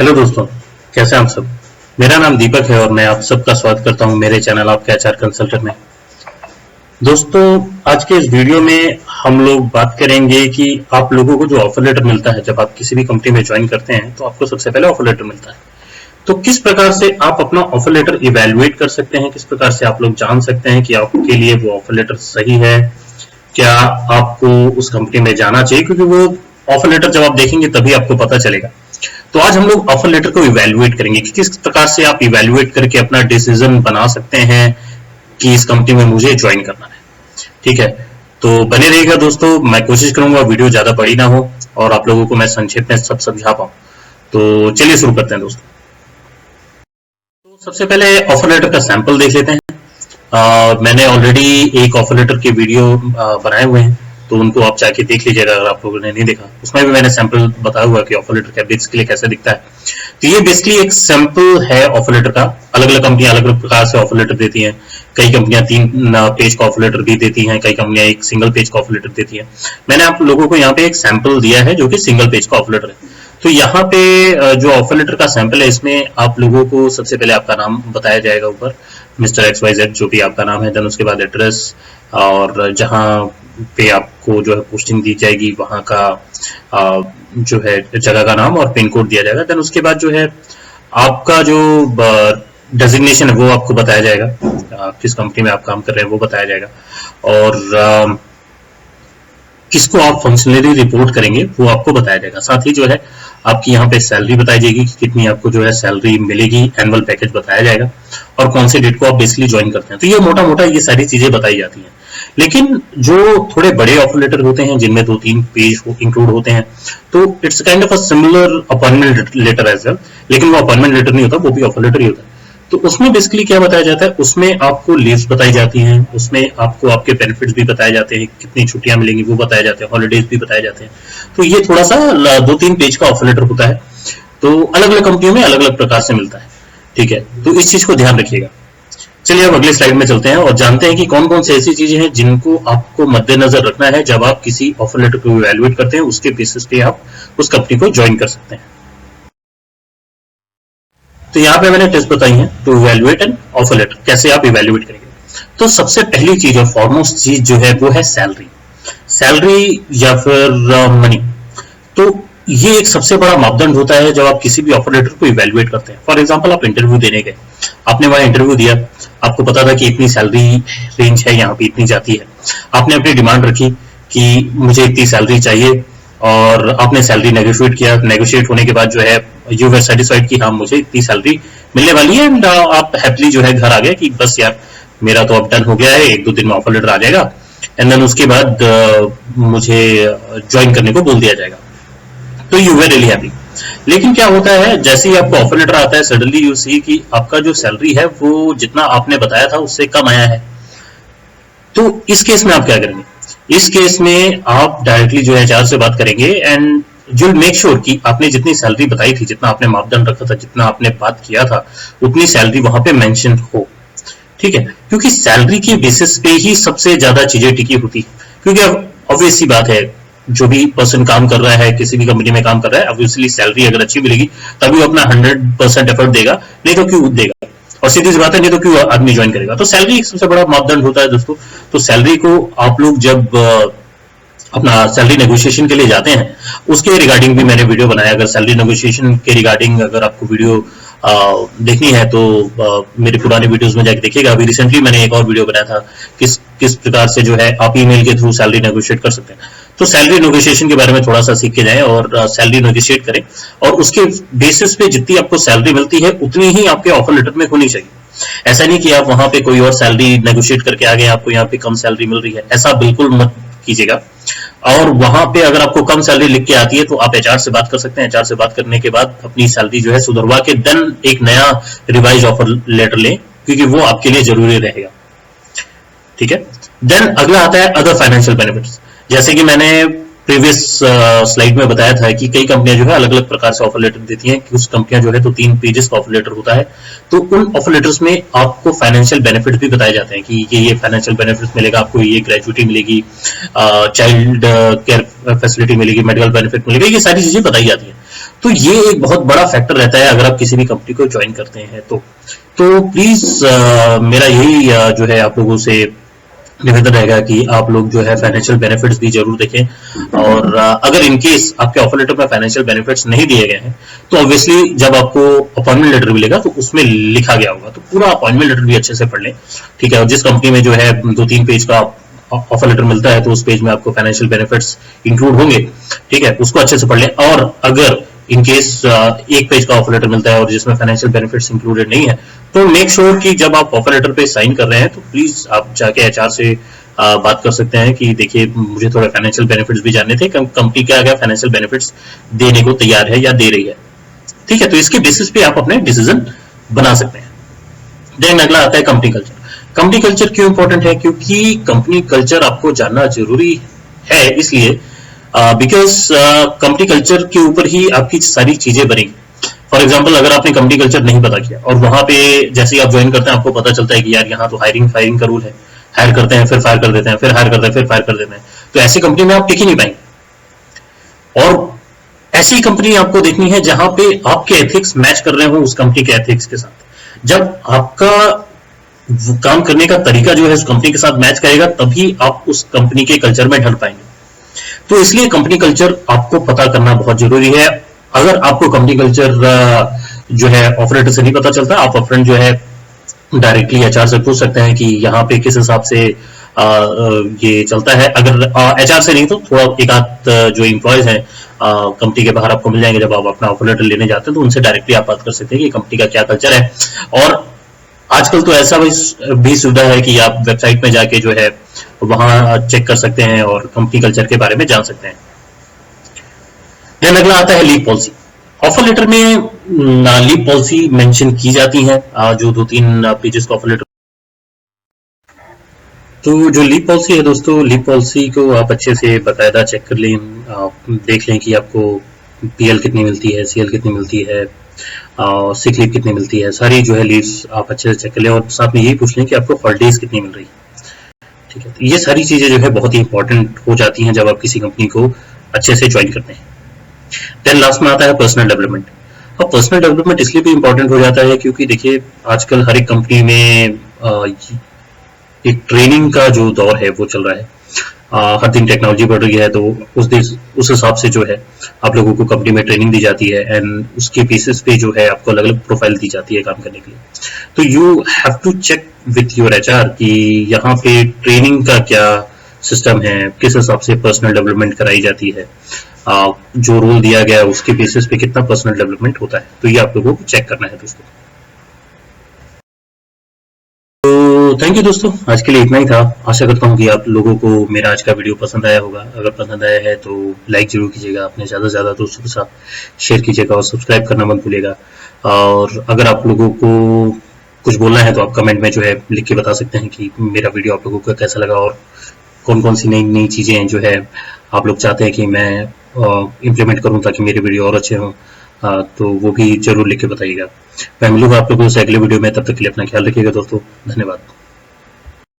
Hello दोस्तों, कैसे हैं आप सब। मेरा नाम दीपक है और मैं आप सबका स्वागत करता हूं मेरे चैनल आपके एचआर कंसल्टेंट में। दोस्तों, आज के इस वीडियो में हम लोग बात करेंगे कि आप लोगों को जो ऑफर लेटर मिलता है जब आप किसी भी कंपनी में ज्वाइन करते हैं तो आपको सबसे पहले ऑफर लेटर मिलता है। तो किस प्रकार से आप अपना ऑफर लेटर इवेल्युएट कर सकते हैं, किस प्रकार से आप लोग जान सकते हैं कि आपके लिए वो ऑफर लेटर सही है, क्या आपको उस कंपनी में जाना चाहिए, क्योंकि वो ऑफर लेटर जब आप देखेंगे तभी आपको पता चलेगा। तो आज हम लोग ऑफर लेटर को इवेल्युएट करेंगे कि किस प्रकार से आप इवेल्युएट करके अपना डिसीजन बना सकते हैं कि इस कंपनी में मुझे ज्वाइन करना है। ठीक है, तो बने रहिएगा दोस्तों। मैं कोशिश करूंगा वीडियो ज्यादा बड़ी ना हो और आप लोगों को मैं संक्षेप में सब समझा पाऊं। तो चलिए शुरू करते हैं दोस्तों। तो सबसे पहले ऑफर लेटर का सैंपल देख लेते हैं। मैंने ऑलरेडी एक ऑफर लेटर के वीडियो बनाए हुए हैं, तो उनको आप जाके देख लीजिएगा अगर आप लोगों ने नहीं देखा। उसमें भी मैंने सैंपल बताया हुआ है कि ऑफर लेटर क्या बेसिकली कैसे दिखता है। तो ये बेसिकली एक सैंपल है ऑफर लेटर का। अलग अलग कंपनियां अलग अलग प्रकार से ऑफर लेटर देती हैं। कई कंपनियां 3 पेज का ऑफर लेटर भी देती हैं, कई कंपनियां एक सिंगल पेज का ऑफर लेटर देती हैं। मैंने आप लोगों को यहाँ पे एक सैंपल दिया है जो कि सिंगल पेज का ऑफर लेटर है। तो यहाँ पे जो ऑफर लेटर का सैंपल है, इसमें आप लोगों को सबसे पहले आपका नाम बताया जाएगा ऊपर, मिस्टर XYZ जो भी आपका नाम है। देन उसके बाद एड्रेस और जहाँ पे आपको जो है पोस्टिंग दी जाएगी वहां का जो है जगह का नाम और पिन कोड दिया जाएगा। देन उसके बाद जो है आपका जो डेजिग्नेशन है वो आपको बताया जाएगा, किस कंपनी में आप काम कर रहे हैं वो बताया जाएगा, और किसको आप फंक्शनली रिपोर्ट करेंगे वो आपको बताया जाएगा। साथ ही जो है आपकी यहाँ पे सैलरी बताई जाएगी कि कितनी आपको जो है सैलरी मिलेगी, एनुअल पैकेज बताया जाएगा और कौन से डेट को आप बेसिकली ज्वाइन करते हैं। तो ये मोटा मोटा ये सारी चीजें बताई जाती हैं। लेकिन जो थोड़े बड़े ऑफर लेटर होते हैं जिनमें 2-3 पेज इंक्लूड होते हैं, तो it's kind of a similar appointment letter as well, लेकिन वो अपॉइंटमेंट लेटर नहीं होता, वो भी ऑफर लेटर ही होता है। तो उसमें बेसिकली क्या बताया जाता है, उसमें आपको लीव्स बताई जाती हैं, उसमें आपको आपके बेनिफिट्स भी बताए जाते हैं, कितनी छुट्टियां मिलेंगी वो बताए जाते हैं, हॉलीडेज भी बताए जाते हैं। तो ये थोड़ा सा 2-3 पेज का ऑफर लेटर होता है। तो अलग अलग कंपनियों में अलग अलग प्रकार से मिलता है। ठीक है, तो इस चीज को ध्यान रखिएगा। चलिए अब अगले स्लाइड में चलते हैं और जानते हैं कि कौन कौन सी ऐसी चीजें हैं जिनको आपको मद्देनजर रखना है जब आप किसी ऑफर लेटर को इवैल्यूएट करते हैं। उसके बेसिस पे आप उस कंपनी को ज्वाइन कर सकते हैं। तो यहाँ पे मैंने टिप्स बताई हैं to evaluate an offer letter, कैसे आप इवैल्यूएट करेंगे। तो सबसे पहली चीज और फॉरमोस्ट चीज जो है वो है सैलरी या फिर मनी। तो ये एक सबसे बड़ा मापदंड होता है जब आप किसी भी ऑफर लेटर को इवैल्यूएट करते हैं। फॉर एग्जांपल, आप इंटरव्यू देने गए, आपने वहां इंटरव्यू दिया, आपको पता था कि इतनी सैलरी रेंज है, यहाँ पे इतनी जाती है। आपने अपनी डिमांड रखी कि मुझे इतनी सैलरी चाहिए और आपने सैलरी नेगोशिएट किया। नेगोशिएट होने के बाद जो है यू वर सेटिस्फाइड कि हाँ मुझे इतनी सैलरी मिलने वाली है, एंड आप हैप्पीली जो है घर आ गए कि बस यार मेरा तो अब डन हो गया है, 1-2 दिन में ऑफर लेटर आ जाएगा एंड देन उसके बाद मुझे ज्वाइन करने को बोल दिया जाएगा। तो यू वर रियली हैप्पी। लेकिन क्या होता है, जैसे ही आपको ऑफर लेटर आता है, सडनली यू सी कि आपका जो सैलरी है वो जितना आपने बताया था उससे कम आया है। तो इस केस में आप क्या करेंगे? इस केस में आप डायरेक्टली जो है एचआर से बात करेंगे एंड जो मेक श्योर कि आपने जितनी सैलरी बताई थी, जितना आपने मापदंड रखा था, जितना आपने बात किया था, उतनी सैलरी वहां पे मेंशन हो। ठीक है, क्योंकि सैलरी के बेसिस पे ही सबसे ज्यादा चीजें टिकी होती है। क्योंकि ऑब्वियस सी बात है, जो भी पर्सन काम कर रहा है, किसी भी कंपनी में काम कर रहा है, ऑब्वियसली सैलरी अगर अच्छी मिलेगी तभी वो अपना 100% एफर्ट देगा, नहीं तो क्यों देगा। और सीधी सी बात है, नहीं तो क्यों आदमी ज्वाइन करेगा। तो सैलरी एक सबसे बड़ा मापदंड होता है दोस्तों। तो सैलरी को आप लोग जब अपना सैलरी नेगोशिएशन के लिए जाते हैं, उसके रिगार्डिंग भी मैंने वीडियो बनाया। अगर सैलरी नेगोशिएशन के रिगार्डिंग अगर आपको वीडियो देखनी है तो मेरे पुराने वीडियोस में जाके देखिएगा। अभी रिसेंटली मैंने एक और वीडियो बनाया था किस प्रकार से जो है आप ईमेल के थ्रू सैलरी नेगोशिएट कर सकते हैं। तो सैलरी नेगोशिएशन के बारे में थोड़ा सा सीख के जाएं और सैलरी नेगोशिएट करें, और उसके बेसिस पे जितनी आपको सैलरी मिलती है उतनी ही आपके ऑफर लेटर में होनी चाहिए। ऐसा नहीं कि आप वहां पे कोई और सैलरी नेगोशिएट करके आ गए, आपको यहाँ पे कम सैलरी मिल रही है, ऐसा बिल्कुल मत कीजिएगा। और वहां पे अगर आपको कम सैलरी लिख के आती है तो आप एचआर से बात कर सकते हैं। एचआर से बात करने के बाद अपनी सैलरी जो है सुधरवा के देन एक नया रिवाइज ऑफर लेटर लें, क्योंकि वो आपके लिए जरूरी रहेगा। ठीक है, देन अगला आता है अदर फाइनेंशियल बेनिफिट्स। जैसे कि मैंने प्रीवियस स्लाइड में बताया था कि कई कंपनियां जो है अलग अलग प्रकार से ऑफर लेटर देती हैं। कुछ कंपनियां जो है तो 3 पेजेस का ऑफर लेटर होता है। तो उन ऑफर लेटर्स में आपको फाइनेंशियल बेनिफिट्स भी बताए जाते हैं कि ये फाइनेंशियल बेनिफिट्स मिलेगा आपको, ये ग्रेजुटी मिलेगी, चाइल्ड केयर फैसिलिटी मिलेगी, मेडिकल बेनिफिट मिलेगा, ये सारी चीजें बताई जाती हैं। तो ये एक बहुत बड़ा फैक्टर रहता है अगर आप किसी भी कंपनी को ज्वाइन करते हैं तो प्लीज मेरा यही जो है आप लोगों से निवेदन रहेगा कि आप लोग जो है फाइनेंशियल बेनिफिट्स भी जरूर देखें। और अगर इनकेस आपके ऑफर लेटर में फाइनेंशियल बेनिफिट्स नहीं दिए गए हैं तो ऑब्वियसली जब आपको अपॉइंटमेंट लेटर मिलेगा तो उसमें लिखा गया होगा, तो पूरा अपॉइंटमेंट लेटर भी अच्छे से पढ़ लें, ठीक है। और जिस कंपनी में जो है 2-3 पेज का ऑफर लेटर मिलता है तो उस पेज में आपको फाइनेंशियल बेनिफिट्स इंक्लूड होंगे, ठीक है, उसको अच्छे से पढ़ लें। और अगर इन केस एक पेज का ऑफर लेटर मिलता है और जिसमें फाइनेंशियल बेनिफिट्स इंक्लूडेड नहीं है तो मेक श्योर कि जब आप ऑफर लेटर पे साइन कर रहे हैं तो प्लीज आप जाके एचआर से बात कर सकते हैं कि देखिए मुझे थोड़ा फाइनेंशियल बेनिफिट्स भी जानने थे, कंपनी क्या क्या फाइनेंशियल बेनिफिट्स देने को तैयार है या दे रही है, ठीक है। तो इसके बेसिस पे आप अपने डिसीजन बना सकते हैं। देन अगला आता है कंपनी कल्चर। कंपनी कल्चर क्यों इंपॉर्टेंट है? क्योंकि कंपनी कल्चर आपको जानना जरूरी है, इसलिए बिकॉज कंपनी कल्चर के ऊपर ही आपकी सारी चीजें बनेगी। फॉर एग्जाम्पल अगर आपने कंपनी कल्चर नहीं पता किया और वहां पे जैसे ही आप ज्वाइन करते हैं आपको पता चलता है कि यार यहाँ तो हायरिंग फायरिंग का रूल है, हायर करते हैं फिर फायर कर देते हैं, फिर हायर करते हैं फिर फायर कर देते हैं, तो ऐसी कंपनी में आप टिक ही नहीं पाएंगे। और ऐसी कंपनी आपको देखनी है जहां पे आपके एथिक्स मैच कर रहे हो उस कंपनी के एथिक्स के साथ। जब आपका काम करने का तरीका जो है उस कंपनी के साथ मैच करेगा तभी आप उस कंपनी के कल्चर में ढल पाएंगे। तो इसलिए कंपनी कल्चर आपको पता करना बहुत जरूरी है। अगर आपको कंपनी कल्चर जो है ऑफर लेटर से नहीं पता चलता, आप अपफ्रंट जो है डायरेक्टली एचआर से पूछ सकते हैं कि यहाँ पे किस हिसाब से ये चलता है। अगर एचआर से नहीं तो थोड़ा एक आध जो एम्प्लॉयज हैं कंपनी के बाहर आपको मिल जाएंगे, जब आप अपना ऑफर लेटर लेने जाते हैं तो उनसे डायरेक्टली आप बात कर सकते हैं कि कंपनी का क्या कल्चर है। और आजकल तो ऐसा भी सुविधा है कि आप वेबसाइट में जाके जो है वहां चेक कर सकते हैं और कंपनी कल्चर के बारे में जान सकते हैं। देन अगला आता है लीव पॉलिसी। ऑफर लेटर में लीव पॉलिसी मेंशन की जाती है, जो 2-3 पेजेस का ऑफर लेटर। तो जो लीव पॉलिसी है दोस्तों, लीव पॉलिसी को आप अच्छे से बाकायदा चेक कर लें, देख लें कि आपको पीएल कितनी मिलती है, सीएल कितनी मिलती है, सिक लीव कितनी मिलती है, सारी जो है लीव्स आप अच्छे से चेक कर लें। और साथ में यही पूछ लें कि आपको हॉलीडेज कितनी मिल रही है, ठीक है। तो ये सारी चीजें जो है बहुत ही इंपॉर्टेंट हो जाती हैं जब आप किसी कंपनी को अच्छे से ज्वाइन करते हैं। देन लास्ट में आता है पर्सनल डेवलपमेंट। अब पर्सनल डेवलपमेंट इसलिए भी इंपॉर्टेंट हो जाता है क्योंकि देखिए आजकल हर एक कंपनी में एक ट्रेनिंग का जो दौर है वो चल रहा है। हर दिन टेक्नोलॉजी बढ़ रही है, तो उस हिसाब से जो है आप लोगों को कंपनी में ट्रेनिंग दी जाती है एंड उसके बेसिस पे जो है आपको अलग अलग प्रोफाइल दी जाती है काम करने के लिए। तो you have to check with your HR कि यहाँ पे ट्रेनिंग का क्या सिस्टम है, किस हिसाब से पर्सनल डेवलपमेंट कराई जाती है, जो रोल दिया गया है उसके बेसिस पे कितना पर्सनल डेवलपमेंट होता है। तो ये आप लोगों को चेक करना है दोस्तों। तो थैंक यू दोस्तों, आज के लिए इतना ही था। आशा करता हूँ कि आप लोगों को मेरा आज का वीडियो पसंद आया होगा। अगर पसंद आया है तो लाइक जरूर कीजिएगा, अपने ज़्यादा से ज़्यादा दोस्तों के साथ शेयर कीजिएगा और सब्सक्राइब करना मत भूलिएगा। और अगर आप लोगों को कुछ बोलना है तो आप कमेंट में जो है लिख के बता सकते हैं कि मेरा वीडियो आप लोगों को कैसा लगा और कौन कौन सी नई नई चीज़ें जो है आप लोग चाहते हैं कि मैं इम्प्लीमेंट करूं ताकि मेरे वीडियो और अच्छे हों, तो वो भी जरूर लिख के बताइएगा। मैं मिलूंगा आप लोगों से अगले वीडियो में, तब तक के लिए अपना ख्याल रखिएगा दोस्तों। धन्यवाद।